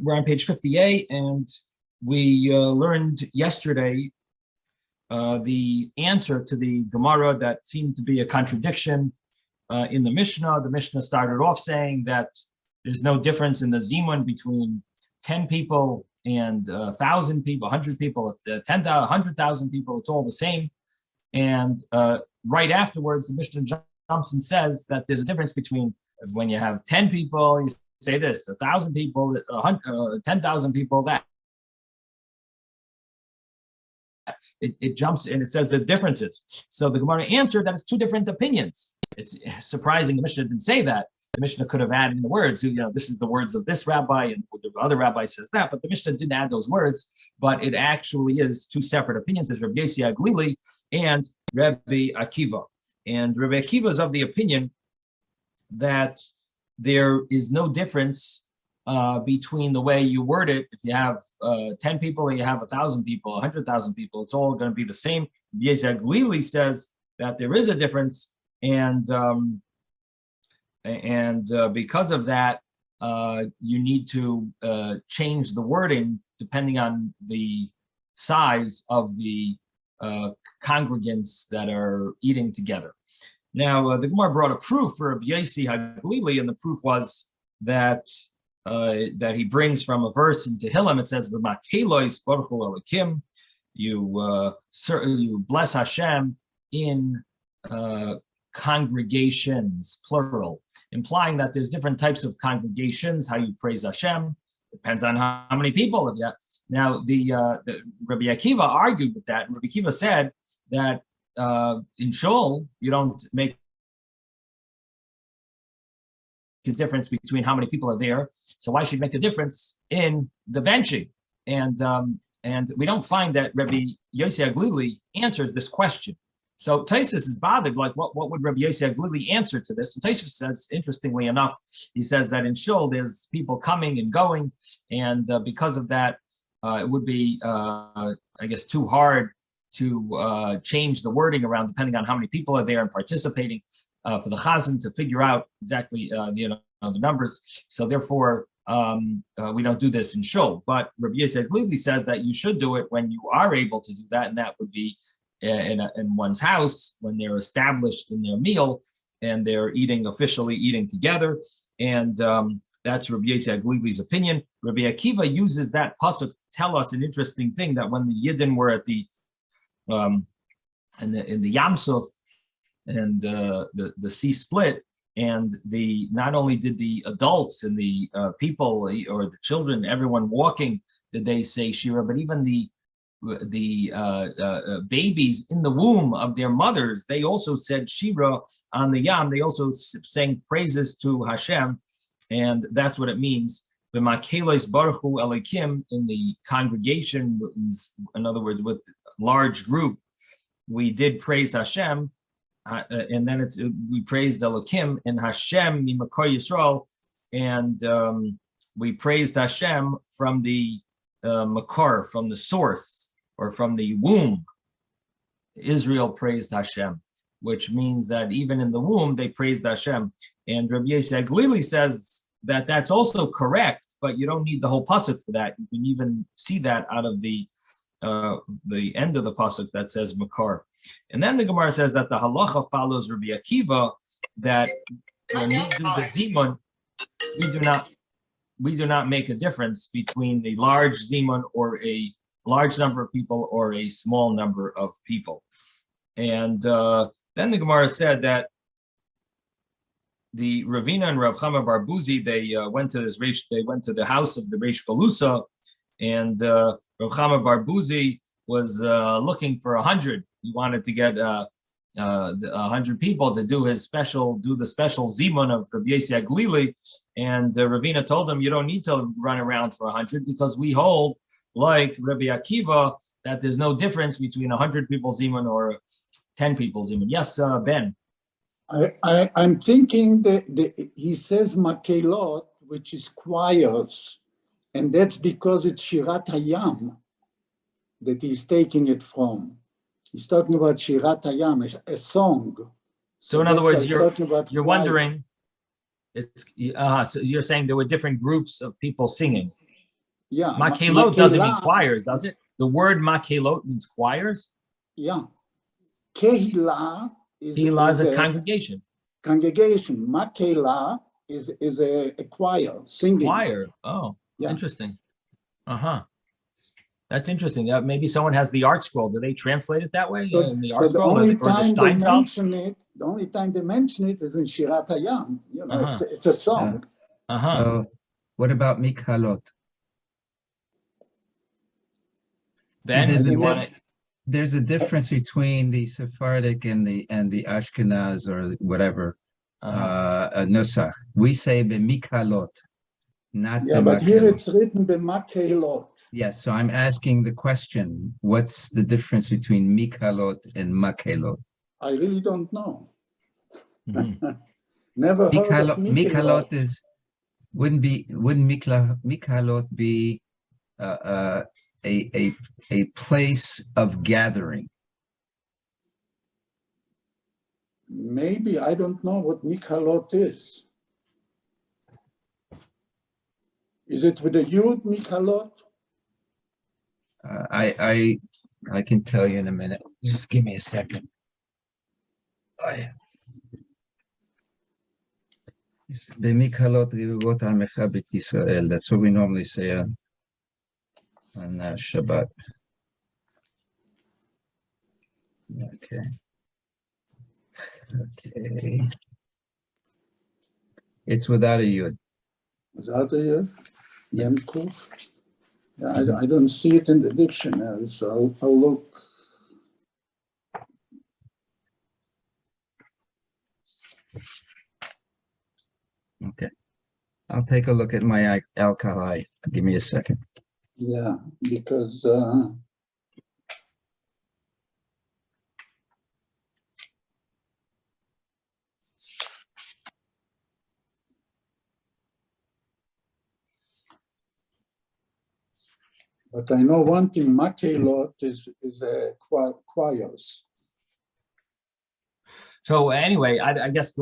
We're on page 58, and we learned yesterday the answer to the Gemara that seemed to be a contradiction in the Mishnah. The Mishnah started off saying that there's no difference in the Zimun between 10 people and 1,000 people, 100 people, 10,000, 100,000 people. It's all the same. And right afterwards, the Mishnah jumps and says that there's a difference between when you have 10 people, you say this, 1,000 people, 10,000 people, that. It jumps and it says there's differences. So the Gemara answered that it's two different opinions. It's surprising the Mishnah didn't say that. The Mishnah could have added in the words, this is the words of this rabbi and the other rabbi says that, but the Mishnah didn't add those words, but it actually is two separate opinions. There's Rabbi Yossi Aglili and Rabbi Akiva. And Rabbi Akiva is of the opinion that there is no difference between the way you word it. If you have 10 people or you have 1,000 people, 100,000 people, it's all going to be the same. Rabbi Yossi Aglili says that there is a difference, and because of that, you need to change the wording depending on the size of the congregants that are eating together. Now, the Gemara brought a proof for Rabbi Yossi Aglili, and the proof was that he brings from a verse in Tehillim. It says, "B'makelois baruchu Elokim," you bless Hashem in congregations, plural, implying that there's different types of congregations. How you praise Hashem depends on how many people. Now, the Rabbi Akiva argued with that. Rabbi Akiva said that in Shul, you don't make a difference between how many people are there. So why should you make a difference in the benching? And we don't find that Rabbi Yossi Aglili answers this question. So Taisus is bothered, like, what would Rabbi Yossi Aglili answer to this? And Taisus says, interestingly enough, he says that in Shul, there's people coming and going, and because of that, it would be, I guess, too hard to change the wording around depending on how many people are there and participating for the chazan to figure out exactly the numbers. So therefore, we don't do this in Shul. But Rabbi Yossi Aglili says that you should do it when you are able to do that, and that would be in one's house when they're established in their meal and they're officially eating together. And that's Rabbi Yossi Aglili's opinion. Rabbi Akiva uses that pasuk to tell us an interesting thing, that when the Yidden were at the in the Yam Suf, and the sea split, and not only did the adults and the people or the children, everyone walking, did they say Shira, but even the babies in the womb of their mothers, they also said Shira on the Yam. They also sang praises to Hashem, and that's what it means. B'makelos baruchu Elokim, in the congregation, in other words, with large group, we did praise Hashem, and then we praised Elokim and Hashem mimakor Yisrael, and we praised Hashem from the makor, from the source, or from the womb. Israel praised Hashem, which means that even in the womb they praised Hashem. And Rabbi Yossi Aglili says that that's also correct, but you don't need the whole pasuk for that. You can even see that out of the end of the pasuk that says makor. And then the Gemara says that the halacha follows Rabbi Akiva, that when we do the zimun, we do not make a difference between a large zimun or a large number of people or a small number of people. And then the Gemara said that the Ravina and Rav Chama Bar Buzi, they went to the house of the Reish Galusa, and Rav Chama Bar Buzi was looking for 100. He wanted to get 100 people to do the special zimun of Rabbi Yossi Aglili, and Ravina told him, you don't need to run around for 100, because we hold, like Rabbi Akiva, that there's no difference between 100 people zimun or 10 people zimun. Yes, Ben. I'm thinking that he says makelot, which is choirs, and that's because it's Shirat Hayam that he's taking it from. He's talking about Shirat Hayam, a song. So in other words, you're wondering, so you're saying there were different groups of people singing. Yeah, Makelot doesn't mean Makela, choirs, does it? The word makelot means choirs. yeah. Kehila Kehillah is is a a congregation. congregation. Makela is a choir, singing. Choir. Oh, Yeah. interesting. Uh-huh. That's interesting. Maybe someone has the art scroll. Do they translate it that way in the art So the scroll only or the time they Steinsaltz? mention it, is in Shirat Hayam. You know, Uh-huh. it's a song. Uh-huh. So what about Mikhalot? Ben, there's, do a you want to? there's a difference between the Sephardic and the Ashkenaz or whatever nusach. We say b'mikhalot, not Yeah, but here b'makelot. it's written b'makelot. Yes, so I'm asking the question: what's the difference between mikhalot and makelot? I really don't know. Mm-hmm. Never heard of Mikhalot is wouldn't mikhalot be a place of gathering? Maybe, I don't know what Mikhalot is. Is it with a Yud, Mikhalot? I can tell you in a minute. Just give me a second. Oh, yeah. That's what we normally say on Shabbat. Okay. It's without a yud. Without a Yud? Yeah. Mem Kuf? Yeah, I don't see it in the dictionary, so I'll look. Okay. I'll take a look at my alkali. Give me a second. Yeah, because but I know one thing, Makelot is a choirs. So anyway, I guess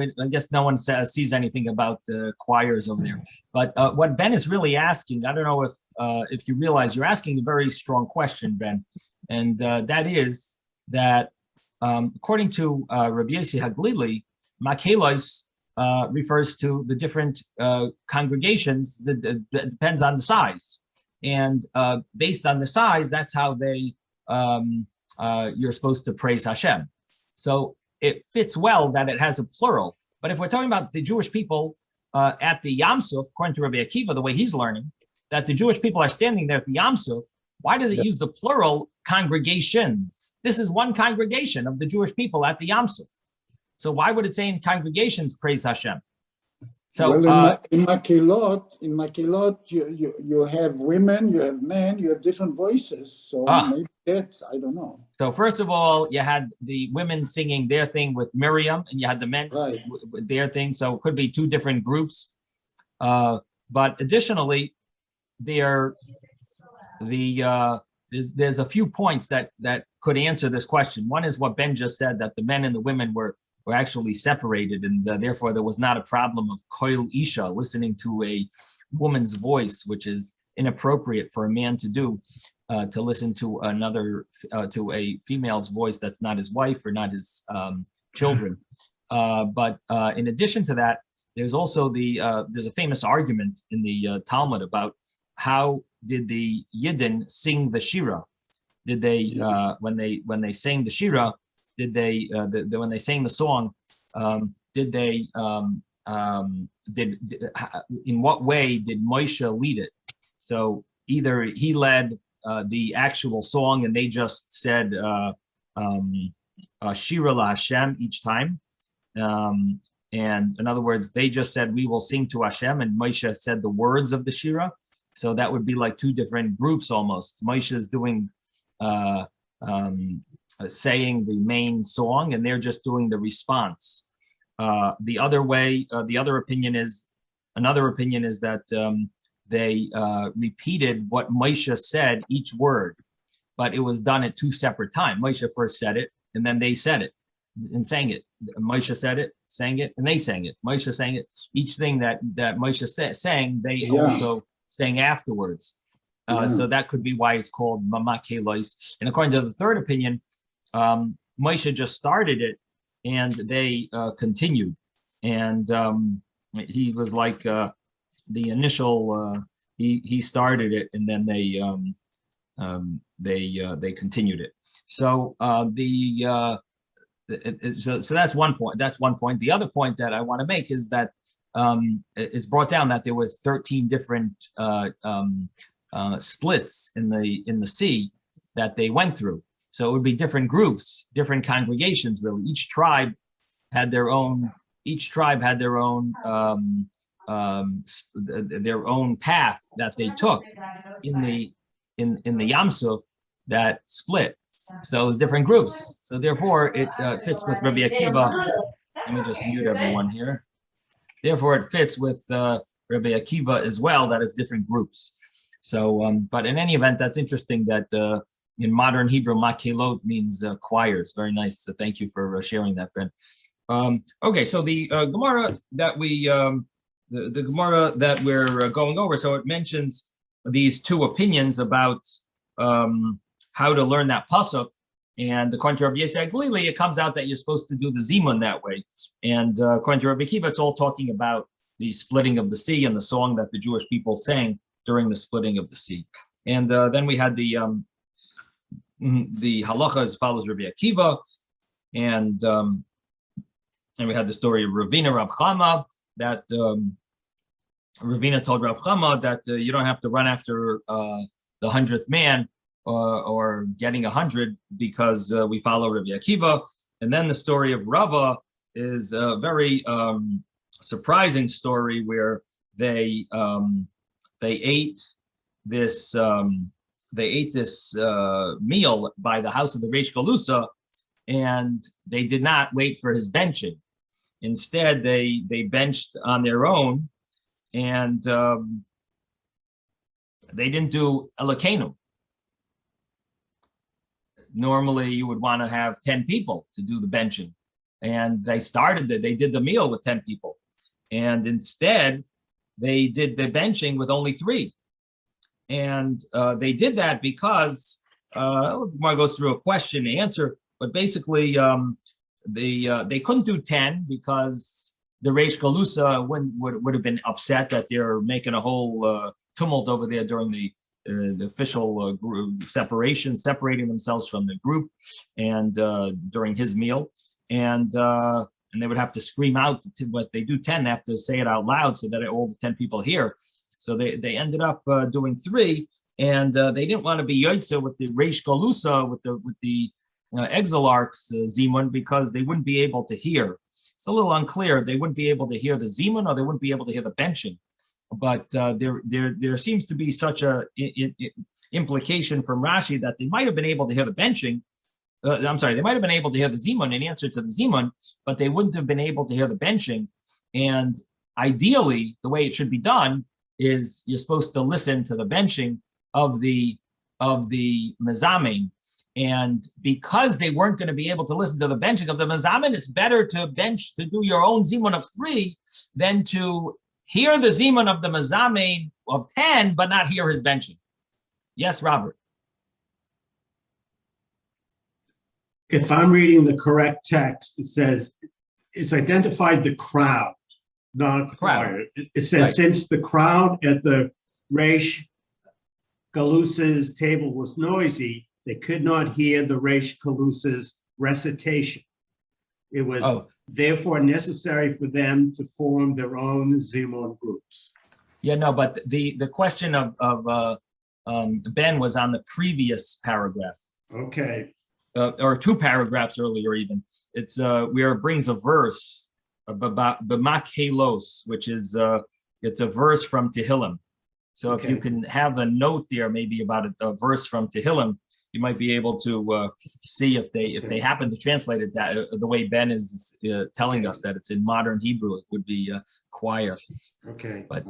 no one sees anything about the choirs over there. But what Ben is really asking, I don't know if you realize you're asking a very strong question, Ben, and that is that according to Rabbi Yossi Haglili, Makelos refers to the different congregations that depends on the size, and based on the size, that's how you're supposed to praise Hashem. So it fits well that it has a plural. But if we're talking about the Jewish people at the Yam Suf, according to Rabbi Akiva, the way he's learning, that the Jewish people are standing there at the Yam Suf, why does it use the plural congregations? This is one congregation of the Jewish people at the Yam Suf. So why would it say in congregations, praise Hashem? So well, in Makelot, you have women, you have men, you have different voices. So maybe that's, I don't know. So first of all, you had the women singing their thing with Miriam, and you had the men with their thing. So it could be two different groups. But additionally, there's a few points that could answer this question. One is what Ben just said, that the men and the women were actually separated, and therefore there was not a problem of koil isha, listening to a woman's voice, which is inappropriate for a man to do, to listen to to a female's voice that's not his wife or not his children. But in addition to that, there's also there's a famous argument in the Talmud about how did the Yidden sing the Shira? Did they when they sang the Shira? Did they when they sang the song? Did they in what way did Moshe lead it? So either he led the actual song and they just said Shira la Hashem each time, and in other words, they just said we will sing to Hashem, and Moshe said the words of the Shira. So that would be like two different groups almost. Moshe is doing saying the main song, and they're just doing the response. The other opinion is that they repeated what Moshe said, each word, but it was done at two separate times. Moshe first said it, and then they said it and sang it. Moshe said it, sang it, and they sang it. Moshe sang it. Each thing that Moshe sang, they also sang afterwards. So that could be why it's called Mamakelois. And according to the third opinion, Moshe just started it, and they continued. And he was like the initial. He started it, and then they continued it. So so that's one point. That's one point. The other point that I want to make is that it's brought down that there was 13 different splits in the sea that they went through. So it would be different groups, different congregations. Really, each tribe had their own. Each tribe had their own path that they took in the Yam Suf that split. So it was different groups. So therefore, it fits with Rabbi Akiva. Let me just mute everyone here. Therefore, it fits with Rabbi Akiva as well, that it's different groups. So, but in any event, that's interesting that in modern Hebrew, makelot means choirs. Very nice. So thank you for sharing that, Ben. Okay, so the Gemara that the Gemara that we're going over, so it mentions these two opinions about how to learn that pasuk, and according to Rabbi Yisrael Glili, it comes out that you're supposed to do the zimun that way, and according to Rabbi Akiva, it's all talking about the splitting of the sea and the song that the Jewish people sang during the splitting of the sea. And then we had the halacha as follows: Rabbi Akiva, and we had the story of Ravina Rav Chama, that Ravina told Rav Chama that you don't have to run after the 100th man or getting 100 because we follow Rabbi Akiva. And then the story of Rava is a very surprising story where they ate this meal by the house of the Reish Galusa, and they did not wait for his benching. Instead, they benched on their own, and they didn't do Elokenu. Normally, you would want to have 10 people to do the benching, and they did the meal with 10 people, and instead, they did the benching with only 3. And they did that because Gemara goes through a question and answer, but basically they couldn't do 10 because the Reish Galusa would have been upset that they're making a whole tumult over there during the official group separating themselves from the group, and during his meal, and they would have to scream out. But they do 10, they have to say it out loud so that all the 10 people hear. So they ended up doing 3, and they didn't want to be Yotze with the Reish Galusa, with the exilarchs Zimun, because they wouldn't be able to hear. It's a little unclear. They wouldn't be able to hear the Zimun, or they wouldn't be able to hear the benching. But there seems to be such a implication from Rashi that they might have been able to hear the benching. They might have been able to hear the Zimun in answer to the Zimun, but they wouldn't have been able to hear the benching. And ideally, the way it should be done is you're supposed to listen to the benching of the mezamin. And because they weren't going to be able to listen to the benching of the mezamin, it's better to do your own zimun of 3 than to hear the zimun of the mezamin of 10, but not hear his benching. Yes, Robert. If I'm reading the correct text, it says it's identified the crowd, not a choir. It says, right. Since the crowd at the Reish Galusa's table was noisy, they could not hear the Reish Galusa's recitation. It was therefore necessary for them to form their own Zimun groups. Yeah, no, but the question of Ben was on the previous paragraph. Okay. Or 2 paragraphs earlier even. It's where it brings a verse about B'mak Halos, which is it's a verse from Tehillim. So if you can have a note there, maybe about a verse from Tehillim, you might be able to see if they happen to translate it that the way Ben is telling us that it's in modern Hebrew. It would be choir. Okay. But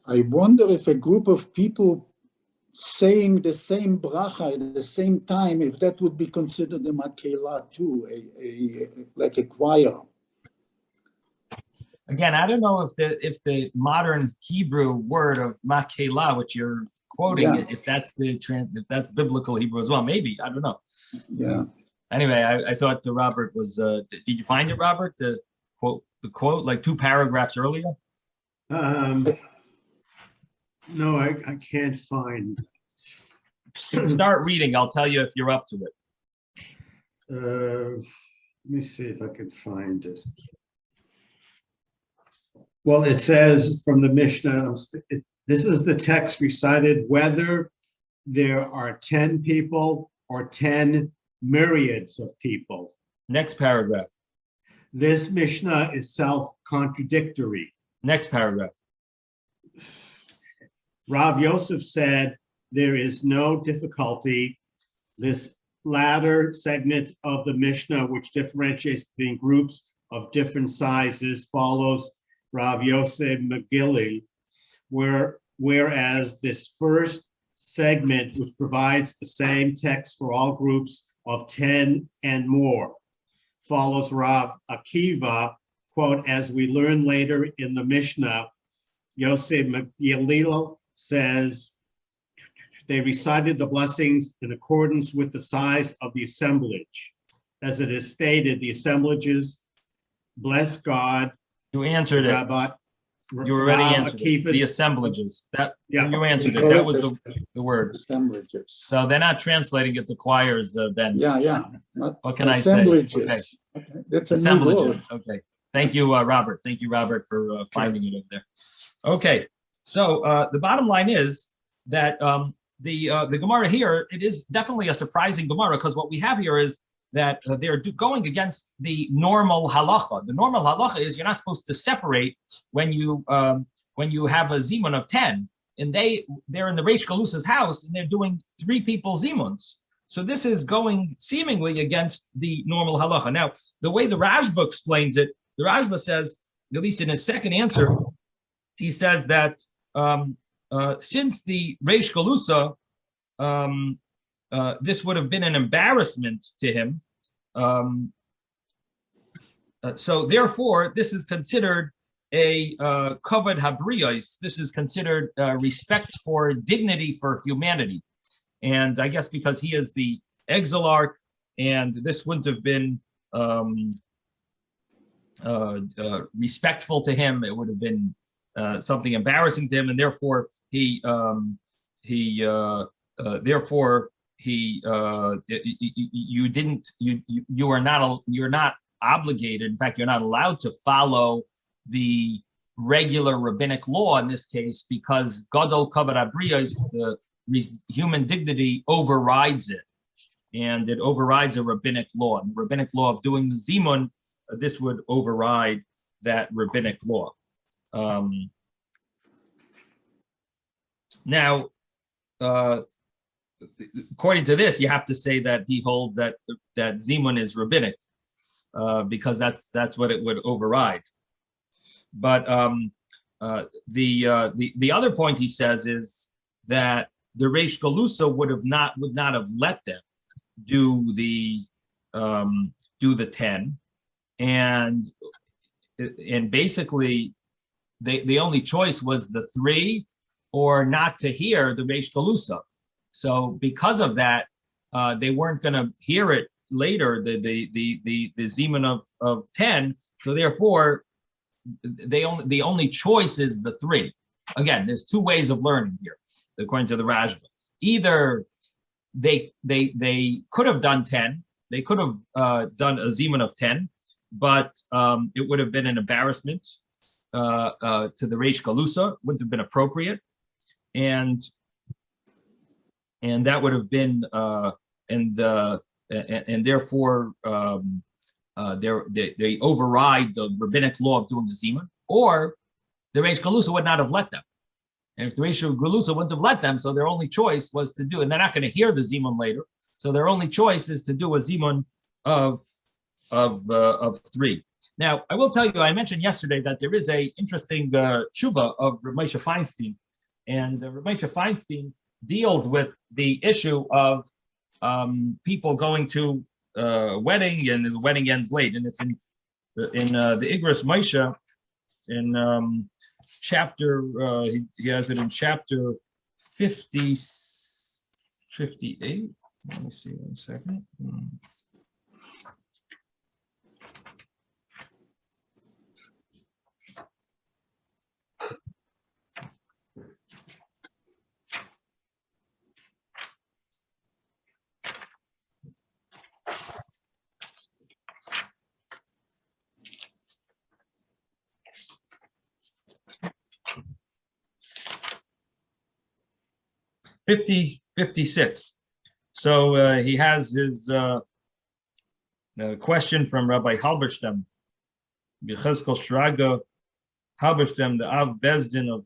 I wonder if a group of people saying the same bracha at the same time, if that would be considered a makela too, like a choir. Again, I don't know if the modern Hebrew word of makela, which you're quoting, Yeah. if that's biblical Hebrew as well. Maybe, I don't know. Yeah. Anyway, I thought the Robert was. Did you find it, Robert? The quote, like 2 paragraphs earlier. No, I can't find. Start reading. I'll tell you if you're up to it. Let me see if I can find it. Well, it says from the Mishnah, this is the text recited, whether there are 10 people or 10 myriads of people. Next paragraph. This Mishnah is self-contradictory. Next paragraph. Rav Yosef said, there is no difficulty. This latter segment of the Mishnah, which differentiates between groups of different sizes, follows Rav Yosef Megillah, whereas this first segment, which provides the same text for all groups of 10 and more, follows Rav Akiva, quote, as we learn later in the Mishnah, Yosef Megillah says, they recited the blessings in accordance with the size of the assemblage. As it is stated, the assemblages bless God. You answered it. Rabbi, You already Rav answered it. Akiva's- The assemblages. That Yeah. you answered it. That was the word. Assemblages. So they're not translating it to choirs, Ben. Yeah. Not What can I say? assemblages. Okay. That's a new Assemblages. word. Okay. Thank you, Robert. Thank you, Robert, for finding it over there. Okay. So the bottom line is that the Gemara here, it is definitely a surprising Gemara, because what we have here is that they're going against the normal halacha. The normal halacha is you're not supposed to separate when you have a zimun of 10, and they're in the Reish Galusa's house and they're doing 3 people zimuns. So this is going seemingly against the normal halacha. Now, the way the Rashba explains it, the Rashba says, at least in his second answer, he says that since the Reish Galusa, this would have been an embarrassment to him. So therefore, this is considered a kavod habriyos. This is considered respect for dignity for humanity. And I guess because he is the exilarch, and this wouldn't have been respectful to him, it would have been something embarrassing to him, and therefore you're not obligated. In fact, you're not allowed to follow the regular rabbinic law in this case, because gadol kavod habriyos, the human dignity, overrides it, and it overrides a rabbinic law. And the rabbinic law of doing the zimun, this would override that rabbinic law. Now, according to this, you have to say that he holds that zimun is rabbinic, because that's what it would override. But the other point he says is that the Reish Galusa would not have let them do the 10, and basically the only choice was the 3 or not to hear the Reish Galusa. So because of that, they weren't going to hear it later, the zimun of 10. So therefore, the only choice is the 3. Again, there's 2 ways of learning here, according to the Rashba. Either they could have done 10, they could have done a zimun of 10, but it would have been an embarrassment to the Reish Galusa, wouldn't have been appropriate, and that would have been and therefore they override the rabbinic law of doing the zimun, or the Reish Galusa would not have let them. And if the Reish Galusa wouldn't have let them, so their only choice was to do, and they're not going to hear the zimun later, So their only choice is to do a zimun of 3. Now, I will tell you, I mentioned yesterday that there is a interesting tshuva of Rav Moshe Feinstein, and Rav Moshe Feinstein deals with the issue of people going to wedding, and the wedding ends late, and it's in the Igros Moshe in chapter. He has it in chapter 58. Let me see 1 second. 56. So he has his question from Rabbi Halberstam, Becheskel Shraga Halberstam, the Av Bezdin of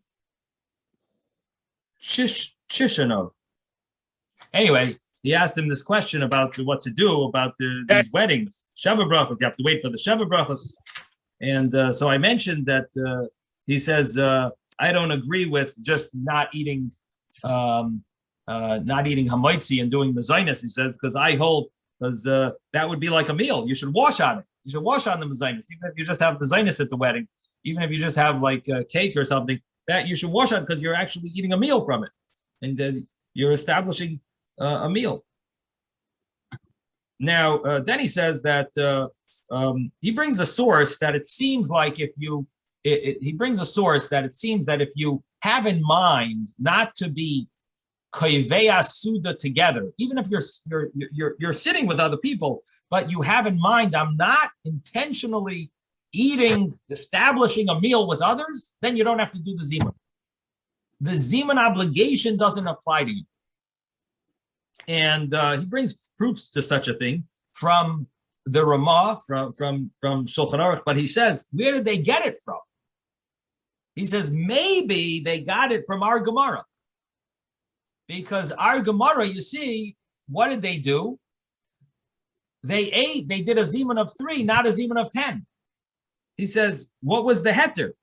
Chishanov. Anyway, he asked him this question about what to do about these weddings. Shabbat Brochos, you have to wait for the Shabbat Brochos. And so I mentioned that he says, I don't agree with just not eating hamaitzi and doing mezainis. He says, because I hold, because that would be like a meal. You should wash on it. You should wash on the mezainis, even if you just have mezainis at the wedding, even if you just have like cake or something, that you should wash on because you're actually eating a meal from it, and you're establishing a meal. Now, then he says that he brings a source that it seems like if you, he brings a source that it seems that if you have in mind not to be koiveya suda together, even if you're sitting with other people, but you have in mind, I'm not intentionally establishing a meal with others, then you don't have to do the zimun. The zimun obligation doesn't apply to you. And he brings proofs to such a thing from the Ramah, from Shulchan Aruch, but he says, where did they get it from? He says, maybe they got it from our Gemara. Because our Gemara, you see, what did they do? They did a zimun of 3, not a zimun of 10. He says, what was the heter?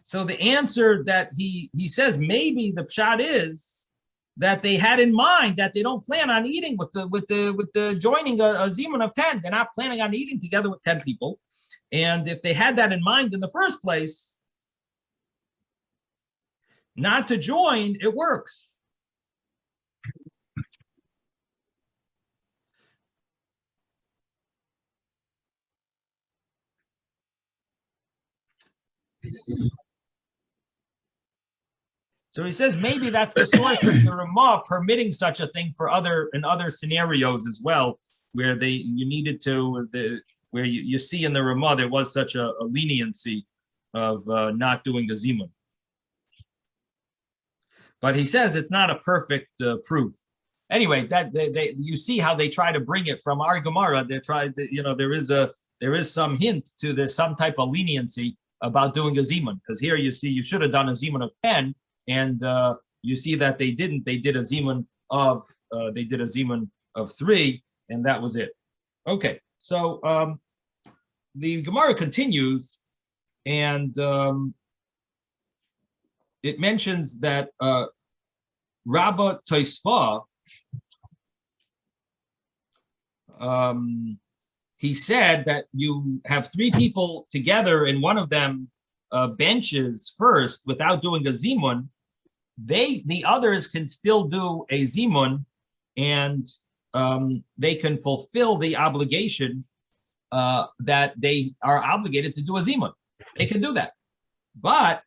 So the answer that he says, maybe the pshat is that they had in mind that they don't plan on eating with the joining a zimun of 10. They're not planning on eating together with 10 people. And if they had that in mind in the first place, not to join, it works. So he says maybe that's the source of the Ramah permitting such a thing for other scenarios as well, where you needed to where you see in the Ramah there was such a leniency of not doing the zimun. But he says it's not a perfect proof. Anyway, that you see how they try to bring it from our Gemara. They try, there is some hint to there's some type of leniency about doing a zimun, because here you see you should have done a zimun of 10, and you see that they didn't. They did a zimun of 3, and that was it. Okay, so the Gemara continues, and it mentions that Rabba Tosfa, he said that you have 3 people together and one of them benches first without doing a zimun. The others can still do a zimun, and they can fulfill the obligation that they are obligated to do a zimun. They can do that, but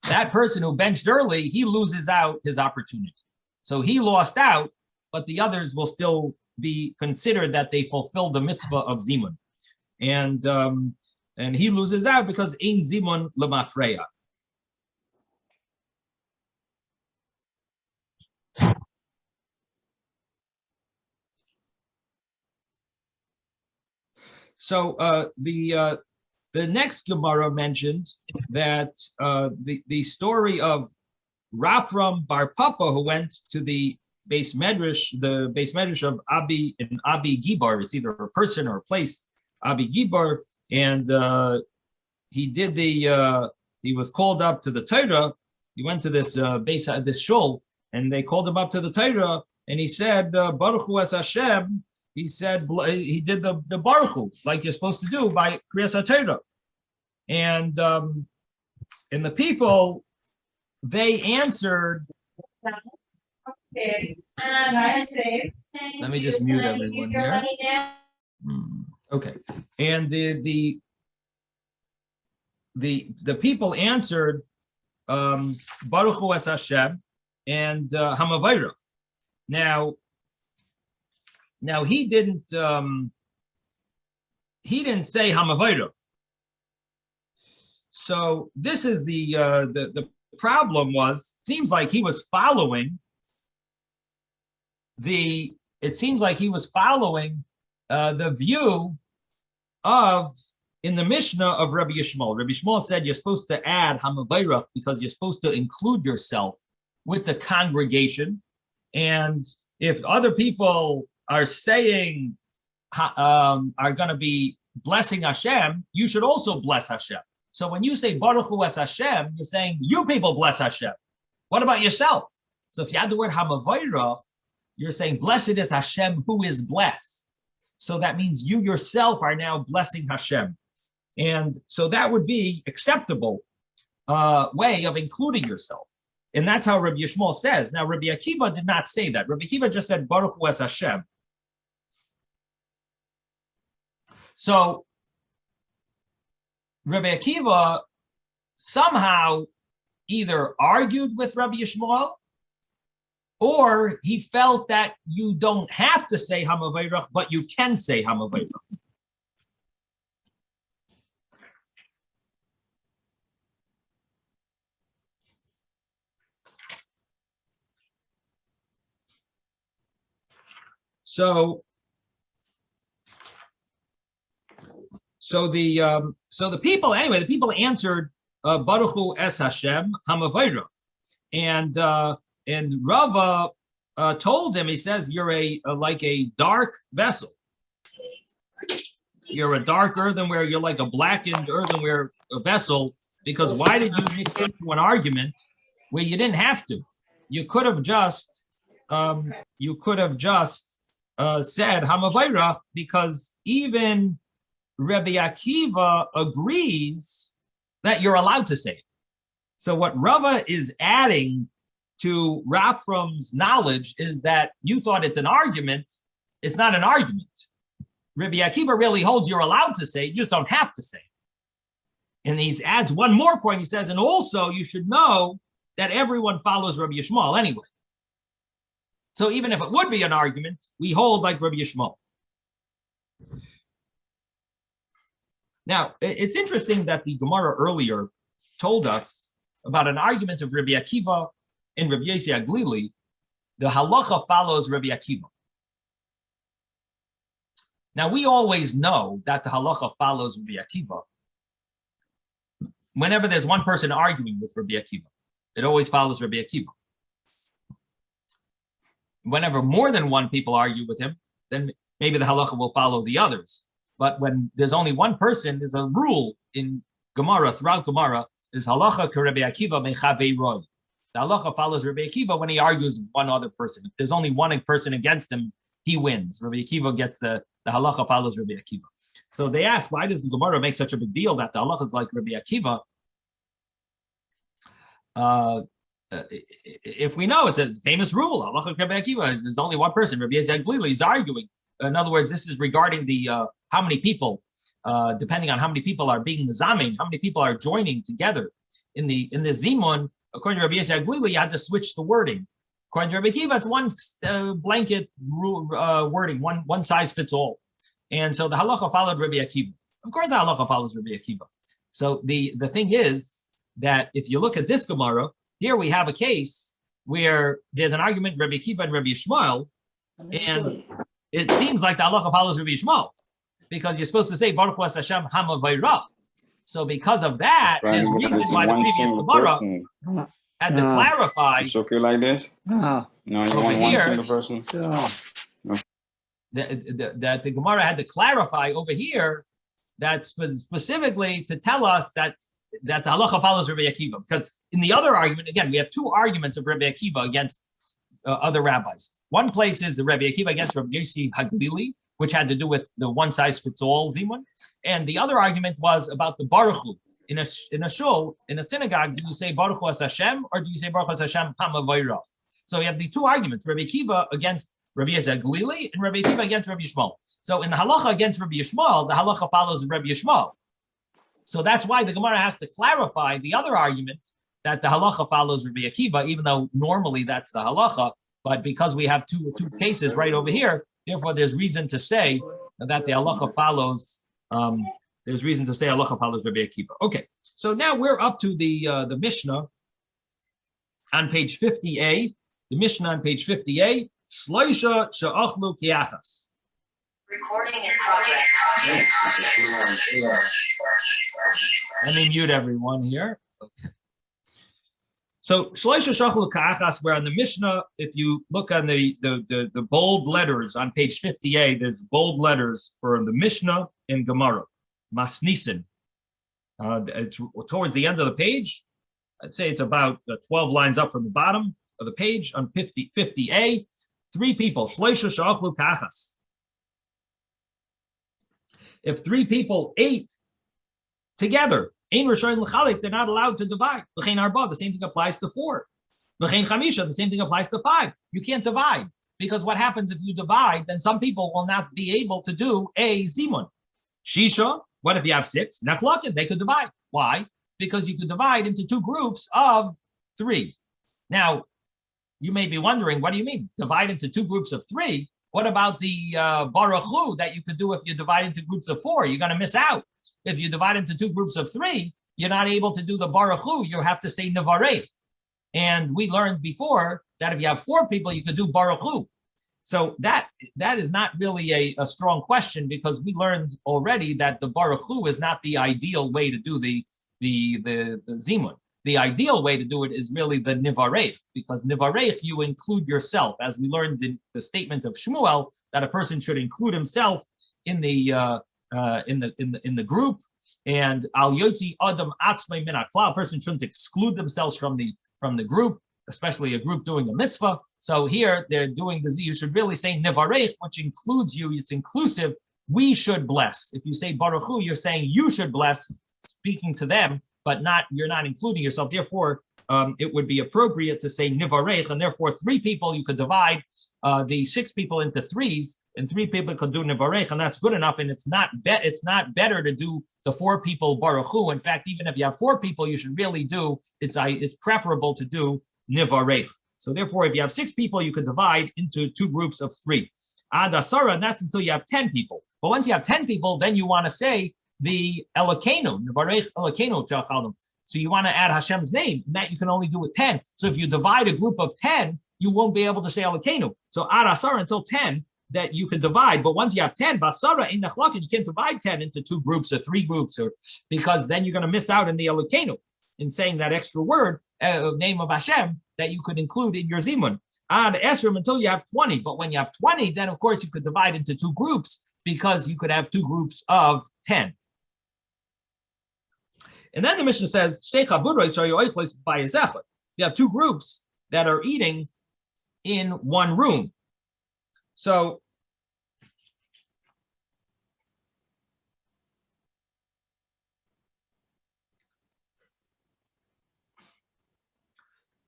that person who benched early, he loses out his opportunity. So he lost out, but the others will still be considered that they fulfilled the mitzvah of zimun, and he loses out because ein zimun lemafreya. So the next Gemara mentioned that the story of Rapram Bar Papa, who went to the base medrash of Abi and Abi Gibar. It's either a person or a place, Abi Gibar, and he was called up to the Torah. He went to this this shul, and they called him up to the Torah, and he said, Baruch Hu es Hashem. He said, he did the Baruch Hu, like you're supposed to do by Kriyas HaTorah. And the people, they answered. Let me just mute everyone here. Okay. And the people answered Baruch Hu es Hashem and Hamavayrach. Now he didn't say Hamavayrach. So this is the problem was, it seems like he was following the view of in the Mishnah of Rabbi Yishmael. Rabbi Yishmael said you're supposed to add Hamavayrach because you're supposed to include yourself with the congregation. And if other people are saying, are going to be blessing Hashem, you should also bless Hashem. So when you say Baruch Hu es Hashem, you're saying you people bless Hashem. What about yourself? So if you add the word Hamavayrach, you're saying blessed is Hashem who is blessed. So that means you yourself are now blessing Hashem. And so that would be acceptable way of including yourself. And that's how Rabbi Yishmael says. Now, Rabbi Akiva did not say that. Rabbi Akiva just said Baruch Hu es Hashem. So Rabbi Akiva somehow either argued with Rabbi Yishmael, or he felt that you don't have to say Hamavayrach, but you can say Hamavayrach. So the people answered Baruch Hu es Hashem Hamavayrach, and Rava told him, he says, you're like a dark vessel. You're a dark earthenware. You're like a blackened earthenware vessel. Because why did you mix into an argument where you didn't have to? You could have just said Hamavayrach, because even Rabbi Akiva agrees that you're allowed to say it. So what Rava is adding to Rapham's knowledge is that you thought it's an argument. It's not an argument. Rabbi Akiva really holds you're allowed to say it, you just don't have to say it. And he adds one more point. He says, and also you should know that everyone follows Rabbi Yishmael anyway. So even if it would be an argument, we hold like Rabbi Yishmael. Now, it's interesting that the Gemara earlier told us about an argument of Rabbi Akiva and Rabbi Yossi Aglili. The halacha follows Rabbi Akiva. Now, we always know that the halacha follows Rabbi Akiva. Whenever there's one person arguing with Rabbi Akiva, it always follows Rabbi Akiva. Whenever more than one people argue with him, then maybe the halacha will follow the others. But when there's only one person, there's a rule in Gemara, throughout Gemara, is halacha ka Rabbi Akiva mechavei roi. The halacha follows Rabbi Akiva when he argues with one other person. If there's only one person against him, he wins. Rabbi Akiva gets the halacha follows Rabbi Akiva. So they ask, why does the Gemara make such a big deal that the halacha is like Rabbi Akiva? If we know it's a famous rule, halacha Rabbi Akiva, there's only one person. Rabbi Yossi Aglili is arguing. In other words, this is regarding the how many people, depending on how many people are being zamin, how many people are joining together in the zimun. According to Rabbi Yossi Aglili, you had to switch the wording. According to Rabbi Akiva, it's one blanket wording, one size fits all. And so the halacha followed Rabbi Akiva. Of course, the halacha follows Rabbi Akiva. So the thing is that if you look at this Gemara, here we have a case where there's an argument, Rabbi Akiva and Rabbi Yishmael, and it seems like the halacha follows Rabbi Yishmael, because you're supposed to say Baruch Hu es Hashem Hamavayrach. So because of that, there's reason why the previous Gemara, had to clarify. It's okay like this? No. No, you Over want one here- single person? No. That the Gemara had to clarify over here that specifically to tell us that the halacha follows Rabbi Akiva. Because in the other argument, again, we have two arguments of Rabbi Akiva against other rabbis. One place is Rabbi Akiva against Rabbi Yossi Haglili, which had to do with the one-size-fits-all zimun. And the other argument was about the Baruch Hu. In a shul, in a synagogue, do you say Baruch Hu as Hashem or do you say Baruch Hu as Hashem Hamavayrach? So we have the two arguments, Rabbi Akiva against Rabbi Yossi Haglili and Rabbi Akiva against Rabbi Yishmael. So in the halacha against Rabbi Yishmael, the halacha follows Rabbi Yishmael. So that's why the Gemara has to clarify the other argument that the halacha follows Rabbi Akiva, even though normally that's the halacha. But because we have two cases right over here, therefore there's reason to say that the halacha follows. There's reason to say halacha follows Rabbi Akiva. Okay, so now we're up to the Mishnah on page 50a. The Mishnah on page 50a. Shloisha she'achlu kiachas. Recording in progress. Let me mute everyone here. Okay. So Shloisha she'achlu kiachas, where on the Mishnah, if you look on the bold letters on page 50a, there's bold letters for the Mishnah and Gemara. Masnisen. Towards the end of the page, I'd say it's about 12 lines up from the bottom of the page on 50a. Three people. Shloisha she'achlu kachas. If three people ate together, ein rishoyin l'chalik, they're not allowed to divide. V'chein arba, the same thing applies to four. V'chein chamisha, the same thing applies to five. You can't divide because what happens if you divide? Then some people will not be able to do a zimun. Shisha, what if you have six? Nechlakin, they could divide. Why? Because you could divide into two groups of three. Now, you may be wondering, what do you mean? Divide into two groups of three? What about the Baruch Hu that you could do if you divide into groups of four? You're going to miss out. If you divide into two groups of three, you're not able to do the Baruch Hu. You have to say Nevarech. And we learned before that if you have four people, you could do Baruch Hu. So that is not really a strong question because we learned already that the Baruch Hu is not the ideal way to do the Zimun. The ideal way to do it is really the Nivarech, because Nivarech, you include yourself, as we learned in the statement of Shmuel, that a person should include himself in the group, and Al Yotzi Adam Atzmei Min HaKlal, a person shouldn't exclude themselves from the group, especially a group doing a mitzvah. So here they're doing the, you should really say Nivarech, which includes you, it's inclusive. We should bless. If you say Baruch Hu, you're saying you should bless, speaking to them, but you're not including yourself. Therefore, it would be appropriate to say Nivarech, and therefore three people, you could divide the six people into threes, and three people could do Nivarech, and that's good enough, and it's not better to do the four people Baruch Hu. In fact, even if you have four people, you should really do, it's preferable to do Nivarech. So therefore, if you have six people, you could divide into two groups of three. Ad Asara, and that's until you have 10 people. But once you have 10 people, then you want to say the Elokeinu, Nevarech Elokeinu Chachaldim. So you want to add Hashem's name, and that you can only do with 10. So if you divide a group of 10, you won't be able to say Elokeinu. So Ad Asara until 10 that you can divide. But once you have 10, Vasara in Nechlakin, you can't divide 10 into two groups or three groups, or because then you're going to miss out in the Elokeinu, in saying that extra word, name of Hashem, that you could include in your Zimun. Ad Esrim until you have 20. But when you have 20, then of course you could divide into two groups, because you could have two groups of 10. And then the Mishnah says, you have two groups that are eating in one room. So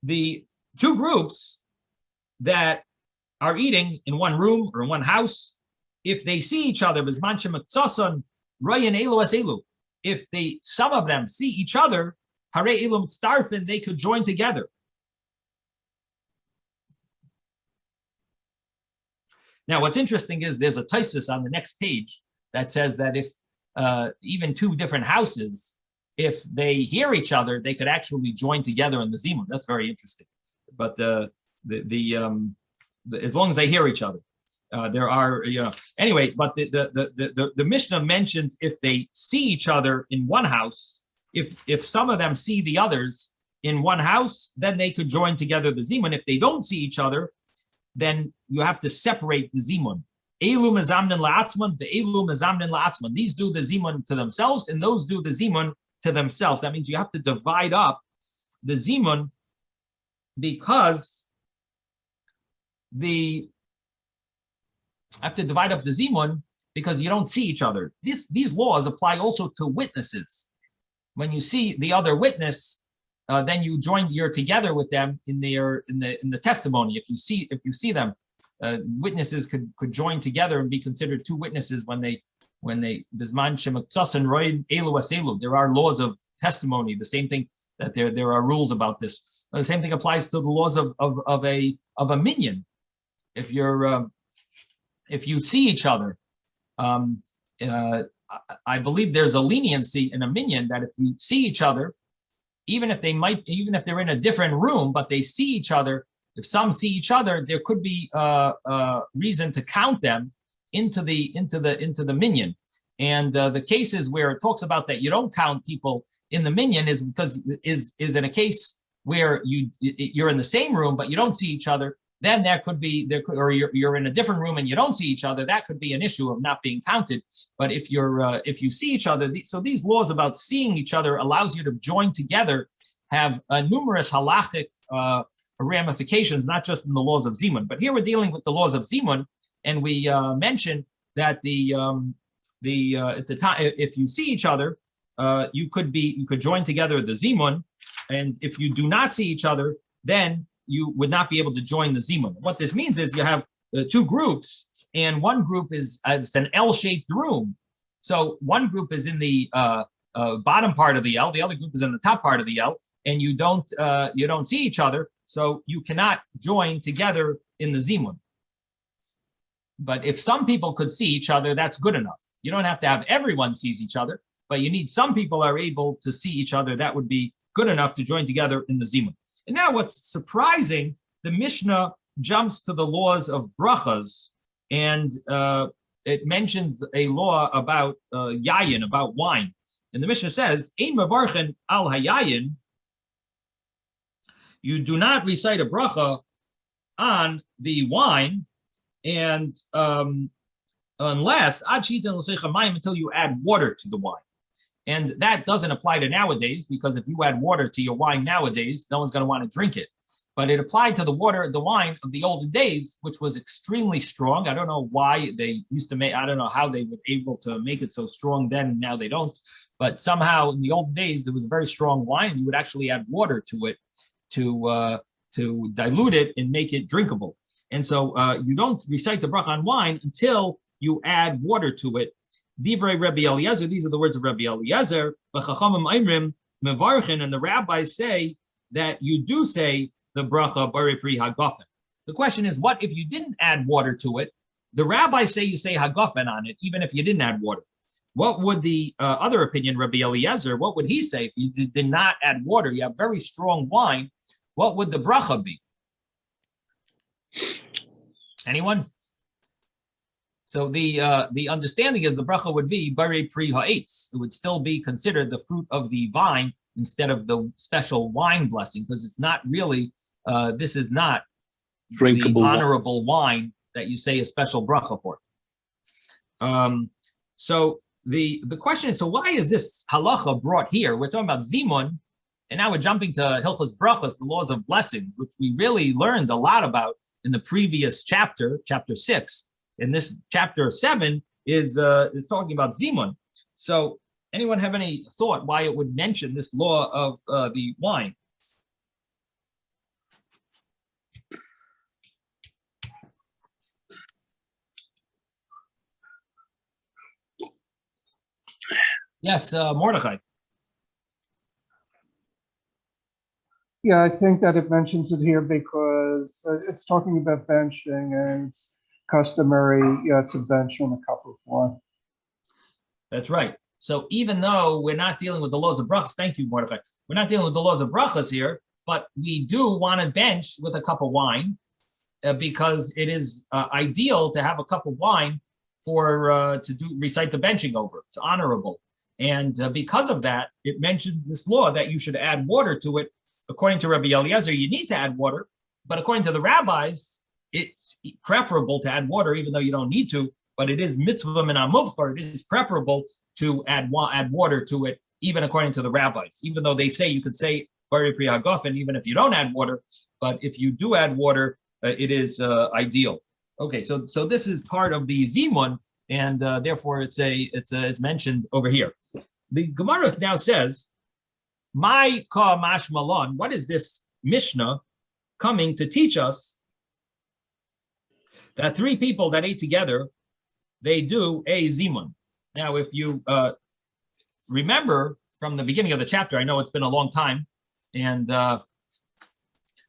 the two groups that are eating in one room or in one house, if they see each other, if some of them see each other, they could join together. Now, what's interesting is there's a Taisus on the next page that says that if even two different houses, if they hear each other, they could actually join together in the Zimun. That's very interesting. But as long as they hear each other. There are, anyway, but the Mishnah mentions if they see each other in one house, if some of them see the others, in one house, then they could join together the zimun. If they don't see each other, then you have to separate the zimun. Elu mezamnin la'atzman, the elu mezamnin la'atzman. These do the zimun to themselves, and those do the zimun to themselves. That means you have to divide up the zimun because you don't see each other. These laws apply also to witnesses. When you see the other witness, then you're together with them in the testimony. If you see them, witnesses could join together and be considered two witnesses when they bisman shemaksasan roid elu aselu. There are laws of testimony. The same thing that there are rules about this. The same thing applies to the laws of a minyan. If you see each other, I believe there's a leniency in a minyan that if you see each other, even if they're in a different room, but they see each other, if some see each other, there could be reason to count them into the minyan. And the cases where it talks about that you don't count people in the minyan is because is in a case where you're in the same room but you don't see each other. Then or you're in a different room and you don't see each other. That could be an issue of not being counted. But if you see each other, so these laws about seeing each other allows you to join together, have numerous halachic ramifications, not just in the laws of zimun. But here we're dealing with the laws of zimun, and we mentioned that at the time, if you see each other, you could join together the zimun, and if you do not see each other, then you would not be able to join the zimun. What this means is you have two groups, and one group is it's an L-shaped room. So one group is in the bottom part of the L, the other group is in the top part of the L, and you don't see each other, so you cannot join together in the zimun. But if some people could see each other, that's good enough. You don't have to have everyone sees each other, but you need some people are able to see each other. That would be good enough to join together in the zimun. And now what's surprising, the Mishnah jumps to the laws of Brochos, and it mentions a law about yayin, about wine. And the Mishnah says, Ein mevarchen al hayayin, you do not recite a bracha on the wine, and unless until you add water to the wine. And that doesn't apply to nowadays, because if you add water to your wine nowadays, no one's going to want to drink it. But it applied to the wine of the olden days, which was extremely strong. I don't know why they used to make, I don't know how they were able to make it so strong then, and now they don't. But somehow in the olden days, there was a very strong wine, and you would actually add water to it to dilute it and make it drinkable. And so you don't recite the bracha on wine until you add water to it. Divrei Rabbi Eliezer, these are the words of Rabbi Eliezer, and the rabbis say that you do say the bracha bari pri hagafen. The question is, what if you didn't add water to it? The rabbis say you say hagafen on it, even if you didn't add water. What would the other opinion, Rabbi Eliezer, what would he say if you did not add water? You have very strong wine. What would the bracha be? Anyone? So the understanding is the bracha would be bari pri ha'etz. It would still be considered the fruit of the vine instead of the special wine blessing, because it's not really, this is not drinkable, the honorable wine that you say a special bracha for. So the question is, so why is this halacha brought here? We're talking about zimun, and now we're jumping to Hilchos Brochos, the laws of blessings, which we really learned a lot about in the previous chapter, chapter 6. And this chapter 7 is talking about zimun. So anyone have any thought why it would mention this law of the wine? Yes, Mordechai. Yeah, I think that it mentions it here because it's talking about benching, and it's customary to bench on a cup of wine. That's right. So even though we're not dealing with the laws of brachas, thank you, Mordechai. We're not dealing with the laws of brachas here, but we do want to bench with a cup of wine because it is ideal to have a cup of wine for recite the benching over. It's honorable. And because of that, it mentions this law that you should add water to it according to Rabbi Eliezer, you need to add water, but according to the rabbis, it's preferable to add water, even though you don't need to. But it is mitzvah min hamuvchar. It is preferable to add water to it, even according to the rabbis. Even though they say you could say bari pri hagafen, even if you don't add water, but if you do add water, it is ideal. Okay, so this is part of the zimun, and therefore it's mentioned over here. The Gemara now says, "My ka mashmalon." What is this Mishnah coming to teach us? That three people that ate together, they do a zimun. Now, if you remember from the beginning of the chapter, I know it's been a long time, and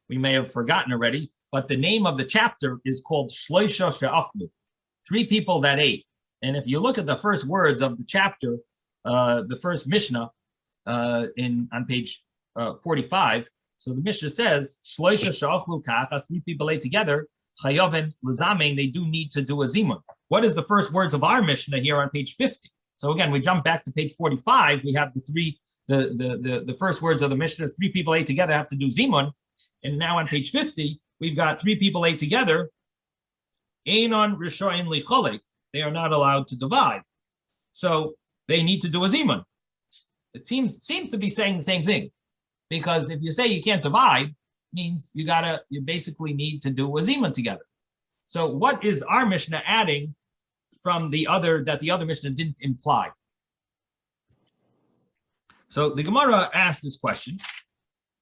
we may have forgotten already, but the name of the chapter is called Shloisha She'achlu, three people that ate. And if you look at the first words of the chapter, the first Mishnah on page 45, so the Mishnah says, Shloisha She'achlu kach, as three people ate together, chayaven l'zamein, they do need to do a zimun. What is the first words of our Mishnah here on page 50? So again, we jump back to page 45. We have the first words of the Mishnah. Three people ate together have to do zimun, and now on page 50 we've got three people ate together. Einon rishoin licholek. They are not allowed to divide, so they need to do a zimun. It seems to be saying the same thing, because if you say you can't divide, means you basically need to do a zimun together. So what is our Mishnah adding from the other Mishnah didn't imply? So the Gemara asks this question,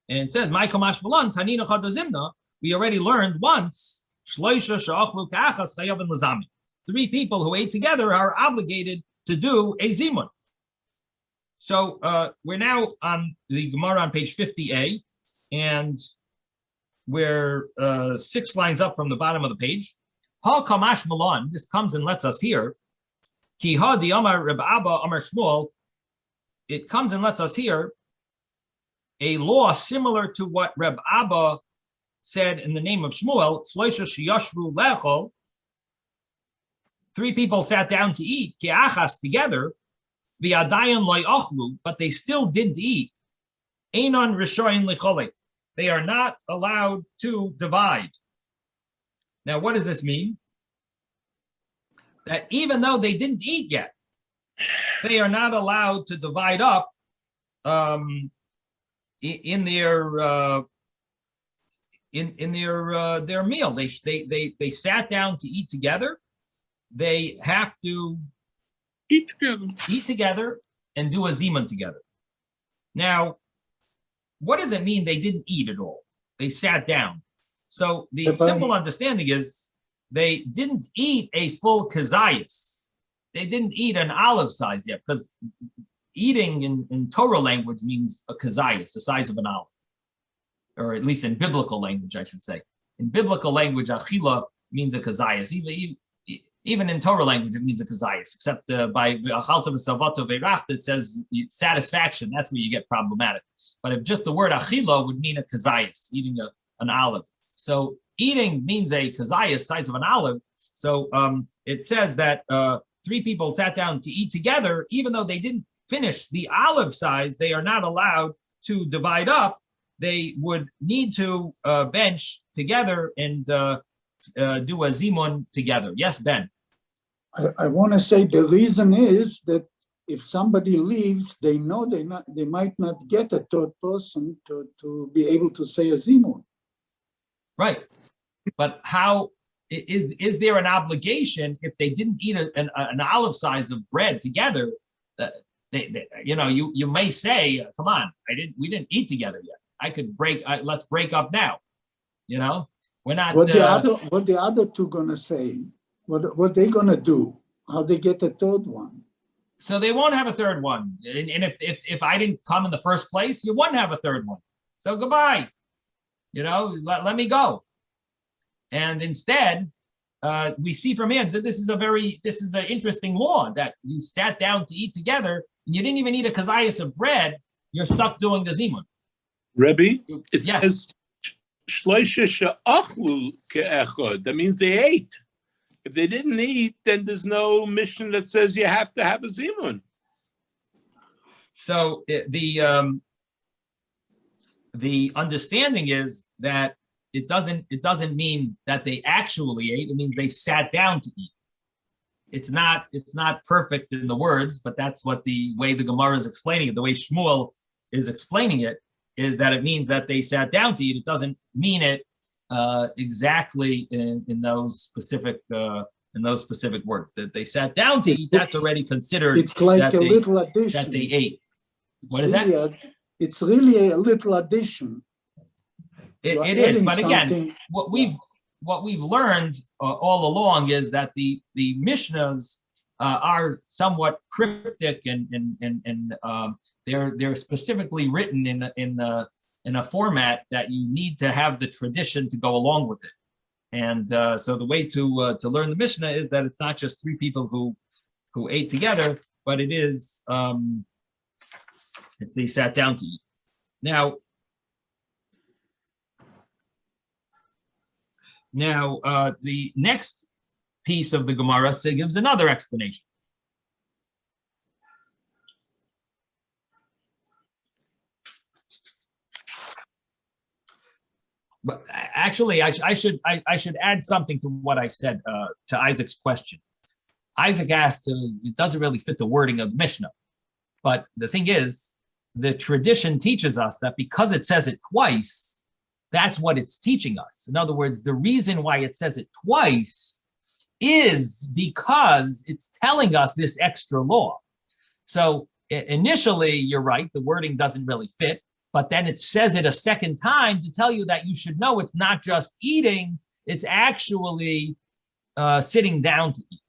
and it says, "My kamash malan tanina chadazimna." We already learned once, shloisha she'achlu ka'achas chayaven l'zamin. Three people who ate together are obligated to do a zimun. So we're now on the Gemara on page 50a, and we're 6 lines up from the bottom of the page. Ha kamash malan. This comes and lets us hear. Ki ha di amar Reb Abba amar Shmuel. It comes and lets us hear a law similar to what Reb Abba said in the name of Shmuel. Shloisha sheyashvu lechol. Three people sat down to eat ke'achas together. V'adayin loy ochlu, but they still didn't eat. Einon rishoin licholek. They are not allowed to divide. Now, what does this mean? That even though they didn't eat yet, they are not allowed to divide up in their meal. They sat down to eat together. They have to eat together and do a zimun together. Now, what does it mean they didn't eat at all? They sat down. So the simple understanding is they didn't eat a full kazayas. They didn't eat an olive size yet, because eating in Torah language means a kazayas, the size of an olive, or at least in biblical language, I should say. In biblical language, achila means a kazayas. Even in Torah language, it means a kazayas, except by achalta v'savato ve'rachta, it says satisfaction. That's where you get problematic. But if just the word achila would mean a kazayas, eating an olive. So eating means a kazayas, size of an olive. So it says that three people sat down to eat together, even though they didn't finish the olive size, they are not allowed to divide up. They would need to bench together and do a zimun together. Yes, Ben? I want to say the reason is that if somebody leaves, they know they might not get a third person to be able to say a zimun. Right. But how is there an obligation if they didn't eat an olive size of bread together? You may say, come on, we didn't eat together yet. I could let's break up now. We're not. What the other two gonna say? What they gonna do? How they get a third one? So they won't have a third one. And if I didn't come in the first place, you wouldn't have a third one. So goodbye. Let me go. And instead, we see from here that this is an interesting law, that you sat down to eat together and you didn't even eat a kazayas of bread. You're stuck doing the zimun. Rebbe, it Yes. says shloisha she'achlu ke'echad. That means they ate. If they didn't eat, then there's no mission that says you have to have a zimun. So the understanding is that it doesn't mean that they actually ate. It means they sat down to eat. It's not perfect in the words, but that's what the way the Gemara is explaining it. The way Shmuel is explaining it is that it means that they sat down to eat. It doesn't mean it exactly in those specific words that they sat down to eat. That's already considered. It's like a little addition that they ate. What is really that? It's really a little addition. It is, but again, what we've learned all along is that the Mishnahs are somewhat cryptic and they're specifically written in a format that you need to have the tradition to go along with it. And so the way to learn the Mishnah is that it's not just three people who ate together, but it is they sat down to eat. Now, the next piece of the Gemara gives another explanation. But actually, I should add something to what I said to Isaac's question. Isaac asked, it doesn't really fit the wording of the Mishnah, but the thing is, the tradition teaches us that because it says it twice, that's what it's teaching us. In other words, the reason why it says it twice is because it's telling us this extra law. So initially, you're right, the wording doesn't really fit, but then it says it a second time to tell you that you should know it's not just eating, it's actually sitting down to eat.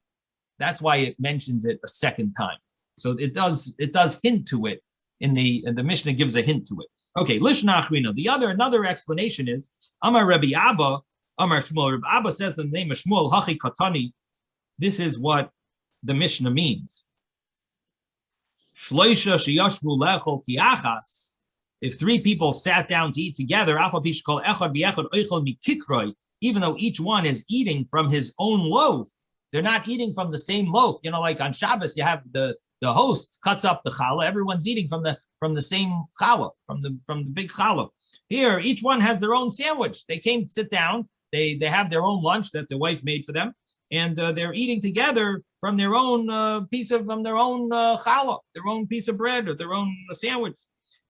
That's why it mentions it a second time. So it does hint to it in the Mishnah gives a hint to it. Okay, Lishna Achrina. Another explanation is Amar Rabbi Abba, Amar Shmuel. Rabbi Abba says the name of Shmuel, Hachi Katani. This is what the Mishnah means. Shloisha sheyashvu lechol ki achas. If three people sat down to eat together, even though each one is eating from his own loaf, they're not eating from the same loaf. You know, like on Shabbos, you have the host cuts up the challah. Everyone's eating from the same challah, from the big challah. Here, each one has their own sandwich. They came to sit down. They have their own lunch that their wife made for them, and they're eating together from their own challah, their own piece of bread or their own sandwich.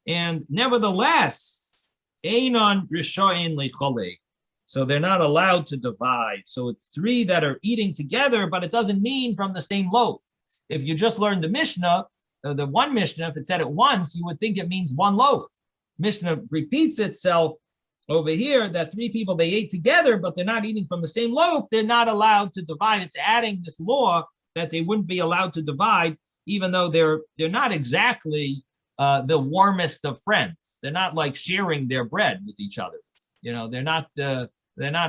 And nevertheless, einon rishayin lecholei. So they're not allowed to divide. So it's three that are eating together, but it doesn't mean from the same loaf. If you just learned the Mishnah, the one Mishnah, if it said it once, you would think it means one loaf. Mishnah repeats itself over here that three people, they ate together, but they're not eating from the same loaf. They're not allowed to divide. It's adding this law that they wouldn't be allowed to divide, even though they're not exactly the warmest of friends. They're not like sharing their bread with each other. You know, they're not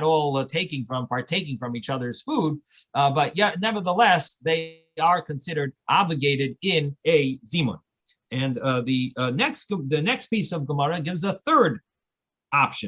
all partaking from each other's food, but yet nevertheless they are considered obligated in a zimun. And the next piece of Gemara gives a third option.